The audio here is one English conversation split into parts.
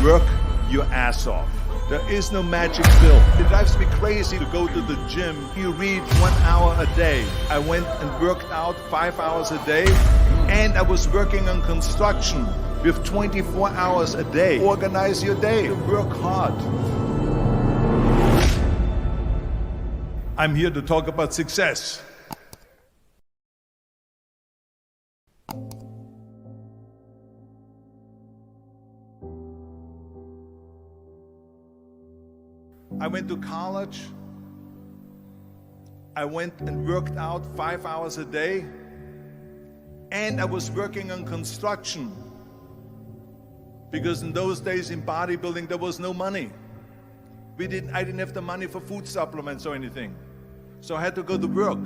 Work your ass off. There is no magic pill. It drives me crazy to go to the gym. You read 1 hour a day. I went and worked out 5 hours a day, and I was working on construction with 24 hours a day. Organize your day. Work hard. I'm here to talk about success. I went to college. I went and worked out 5 hours a day, and I was working on construction. Because in those days in bodybuilding there was no money. I didn't have the money for food supplements or anything. So I had to go to work.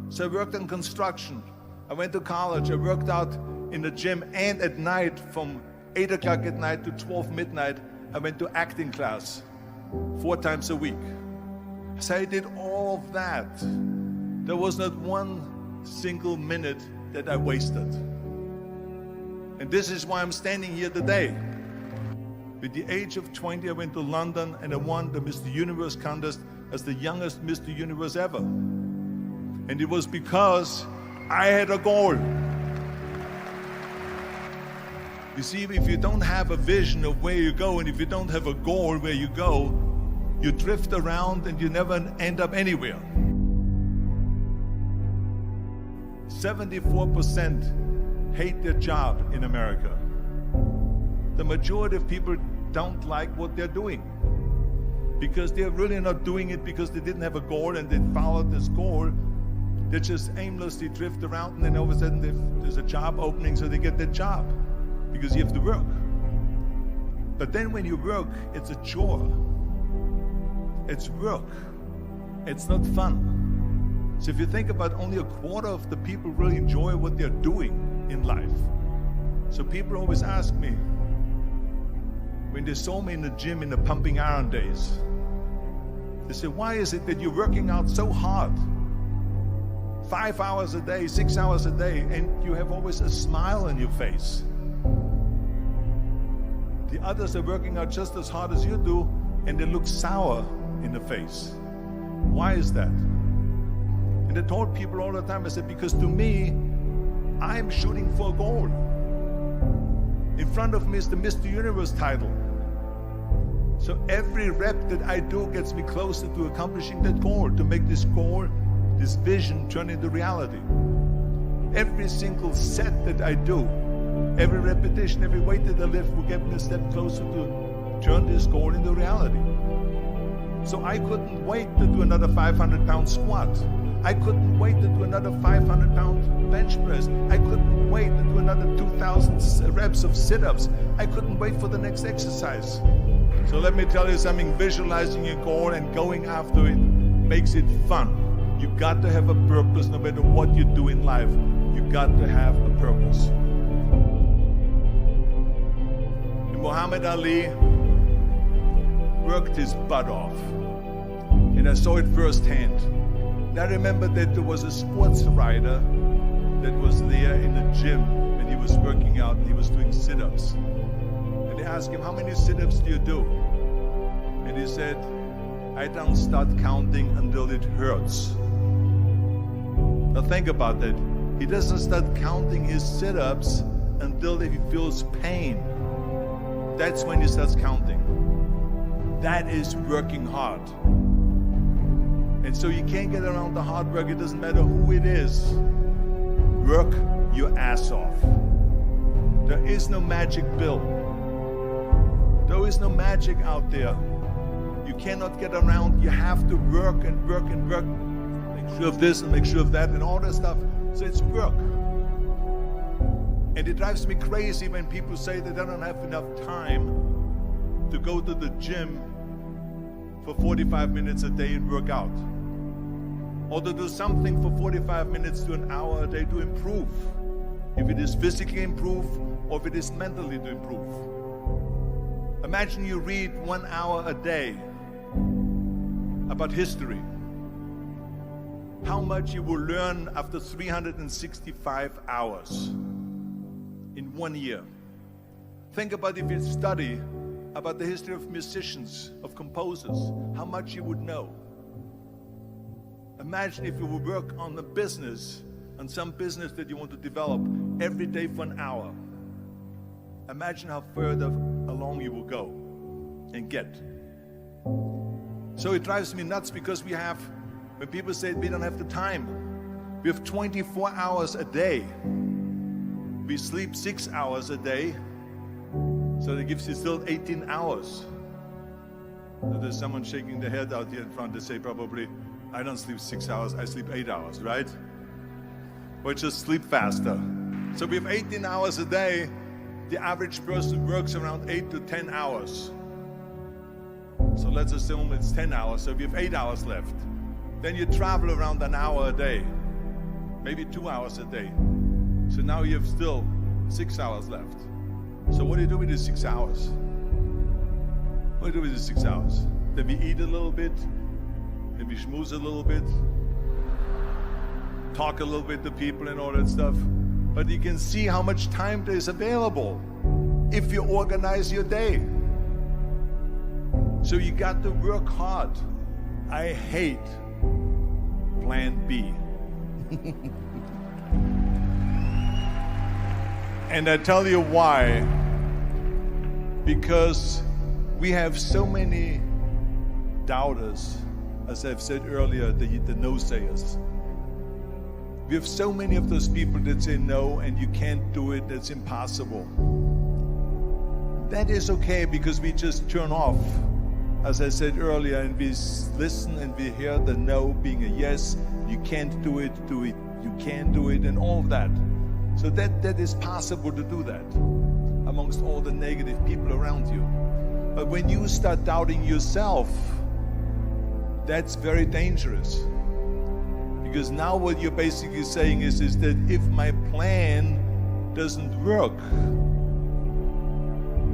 So I worked on construction. I went to college. I worked out in the gym, and at night from 8 o'clock at night to 12 midnight, I went to acting class 4 times a week. So I did all of that. There was not one single minute that I wasted. And this is why I'm standing here today. At the age of 20, I went to London and I won the Mr. Universe contest as the youngest Mr. Universe ever. And it was because I had a goal. You see, if you don't have a vision of where you go, and if you don't have a goal where you go, you drift around and you never end up anywhere. 74% hate their job in America. The majority of people don't like what they're doing because they're really not doing it because they didn't have a goal and they followed this goal. They just aimlessly drift around, and then all of a sudden there's a job opening, so they get that job because you have to work. But then when you work, it's a chore. It's work. It's not fun. So if you think about, only a quarter of the people really enjoy what they're doing in life. So people always ask me, when they saw me in the gym in the pumping iron days, they say, why is it that you're working out so hard? 5 hours a day, 6 hours a day, and you have always a smile on your face. The others are working out just as hard as you do, and they look sour in the face. Why is that? And I told people all the time, I said, because to me, I'm shooting for a goal. In front of me is the Mr. Universe title. So every rep that I do gets me closer to accomplishing that goal, to make this goal, this vision, turn into reality. Every single set that I do, every repetition, every weight that I lift will get me a step closer to turn this goal into reality. So I couldn't wait to do another 500-pound squat. I couldn't wait to do another 500-pound bench press. I couldn't wait to do another 2,000 reps of sit-ups. I couldn't wait for the next exercise. So let me tell you something, visualizing your goal and going after it makes it fun. You got to have a purpose no matter what you do in life. You got to have a purpose. And Muhammad Ali worked his butt off. And I saw it firsthand. And I remember that there was a sports writer that was there in the gym when he was working out and he was doing sit-ups. And they asked him, how many sit-ups do you do? And he said, I don't start counting until it hurts. Now think about that. He doesn't start counting his sit-ups until he feels pain. That's when he starts counting. That is working hard. And so you can't get around the hard work. It doesn't matter who it is. Work your ass off. There is no magic pill. There is no magic out there. You cannot get around. You have to work and work and work. Make sure of this and make sure of that and all that stuff. So it's work. And it drives me crazy when people say that they don't have enough time to go to the gym for 45 minutes a day and work out. Or to do something for 45 minutes to an hour a day to improve. If it is physically improve or if it is mentally to improve. Imagine you read 1 hour a day about history. How much you will learn after 365 hours in 1 year. Think about if you study about the history of musicians, of composers, how much you would know. Imagine if you would work on the business, on some business that you want to develop every day for an hour. Imagine how further along you will go and get. So it drives me nuts because when people say we don't have the time, we have 24 hours a day. We sleep 6 hours a day, so that gives you still 18 hours. So there's someone shaking their head out here in front to say probably, I don't sleep 6 hours, I sleep 8 hours, right? Or just sleep faster. So we have 18 hours a day. The average person works around 8 to 10 hours. So let's assume it's 10 hours, so we have 8 hours left. Then you travel around an hour a day, maybe 2 hours a day. So now you have still 6 hours left. So what do you do with these 6 hours? What do you do with these 6 hours? Then we eat a little bit, then we schmooze a little bit, talk a little bit to people and all that stuff. But you can see how much time there is available if you organize your day. So you got to work hard. I hate plan B. And I tell you why. Because we have so many doubters, as I've said earlier, the no-sayers. We have so many of those people that say no and you can't do it, that's impossible. That is okay because we just turn off, as I said earlier, and we listen and we hear the no being a yes. You can't do it, you can do it, and all of that. So that is possible to do that amongst all the negative people around you. But when you start doubting yourself, that's very dangerous. Because now what you're basically saying is that if my plan doesn't work,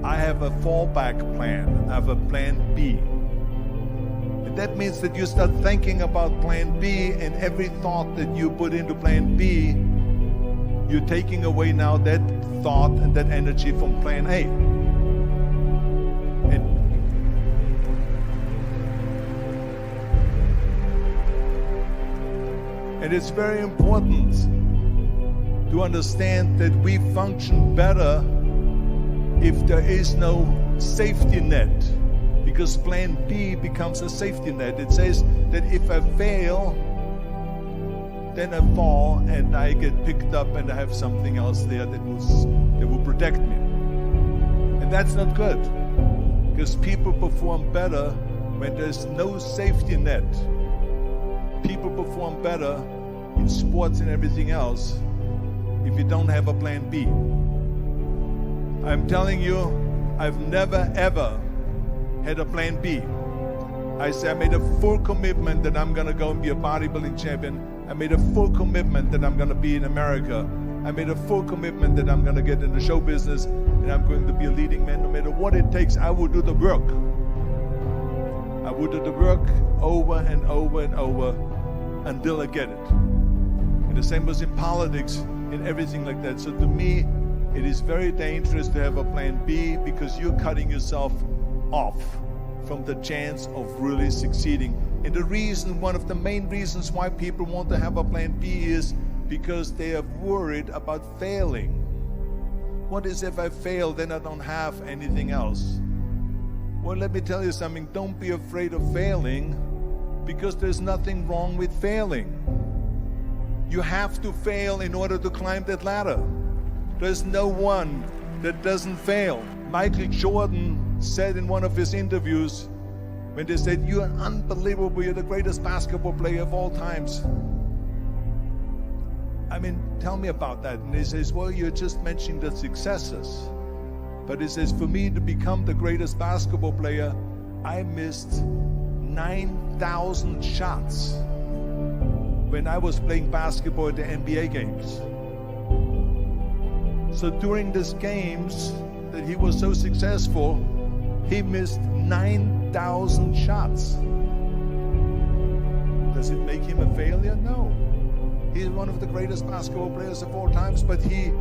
I have a fallback plan, I have a plan B. And that means that you start thinking about plan B, and every thought that you put into plan B, you're taking away now that thought and that energy from plan A. And it's very important to understand that we function better if there is no safety net, because plan B becomes a safety net. It says that if I fail, then I fall and I get picked up and I have something else there that will protect me. And that's not good, because people perform better when there's no safety net. People perform better in sports and everything else if you don't have a plan B. I'm telling you, I've never ever had a plan B. I made a full commitment that I'm gonna go and be a bodybuilding champion. I made a full commitment that I'm gonna be in America. I made a full commitment that I'm gonna get in the show business and I'm going to be a leading man. No matter what it takes, I will do the work. I will do the work over and over and over until I get it. And the same was in politics and everything like that. So to me, it is very dangerous to have a plan B, because you're cutting yourself off from the chance of really succeeding. And the reason, one of the main reasons why people want to have a plan B is because they are worried about failing. What is if I fail, then I don't have anything else? Well, let me tell you something. Don't be afraid of failing, because there's nothing wrong with failing. You have to fail in order to climb that ladder. There's no one that doesn't fail. Michael Jordan said in one of his interviews, when they said, "You're unbelievable, you're the greatest basketball player of all times." I mean, tell me about that. And he says, well, you're just mentioning the successes. But he says, for me to become the greatest basketball player, I missed 9,000 shots when I was playing basketball at the NBA games. So during these games that he was so successful, he missed 9,000 shots. Does it make him a failure? No. He's one of the greatest basketball players of all times, but he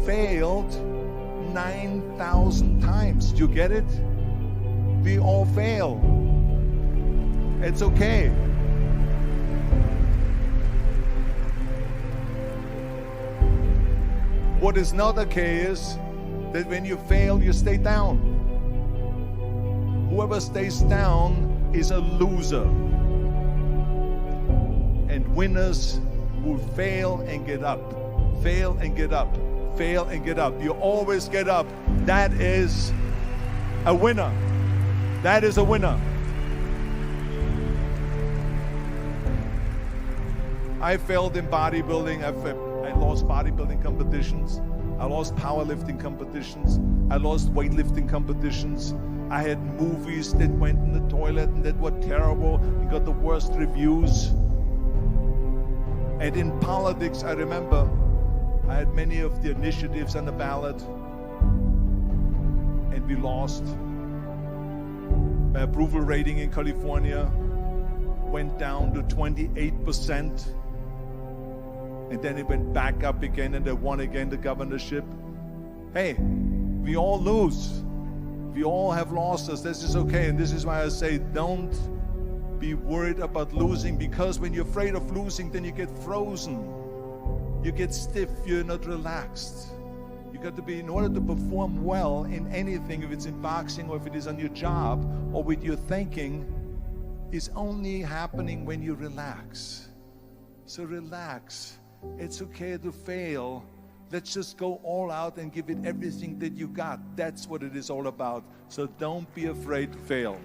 failed 9,000 times. Do you get it? We all fail. It's okay. What is not okay is that when you fail, you stay down. Whoever stays down is a loser. And winners will fail and get up. Fail and get up. Fail and get up. You always get up. That is a winner. That is a winner. I failed in bodybuilding. I lost bodybuilding competitions. I lost powerlifting competitions. I lost weightlifting competitions. I had movies that went in the toilet and that were terrible and got the worst reviews. And in politics, I remember I had many of the initiatives on the ballot, and we lost. My approval rating in California went down to 28%. And then it went back up again, and I won again the governorship. Hey, we all lose. We all have losses. This is okay. And this is why I say don't be worried about losing, because when you're afraid of losing, then you get frozen. You get stiff. You're not relaxed. You got to be, in order to perform well in anything, if it's in boxing or if it is on your job or with your thinking, is only happening when you relax. So relax. It's okay to fail. Let's just go all out and give it everything that you got. That's what it is all about. So don't be afraid to fail.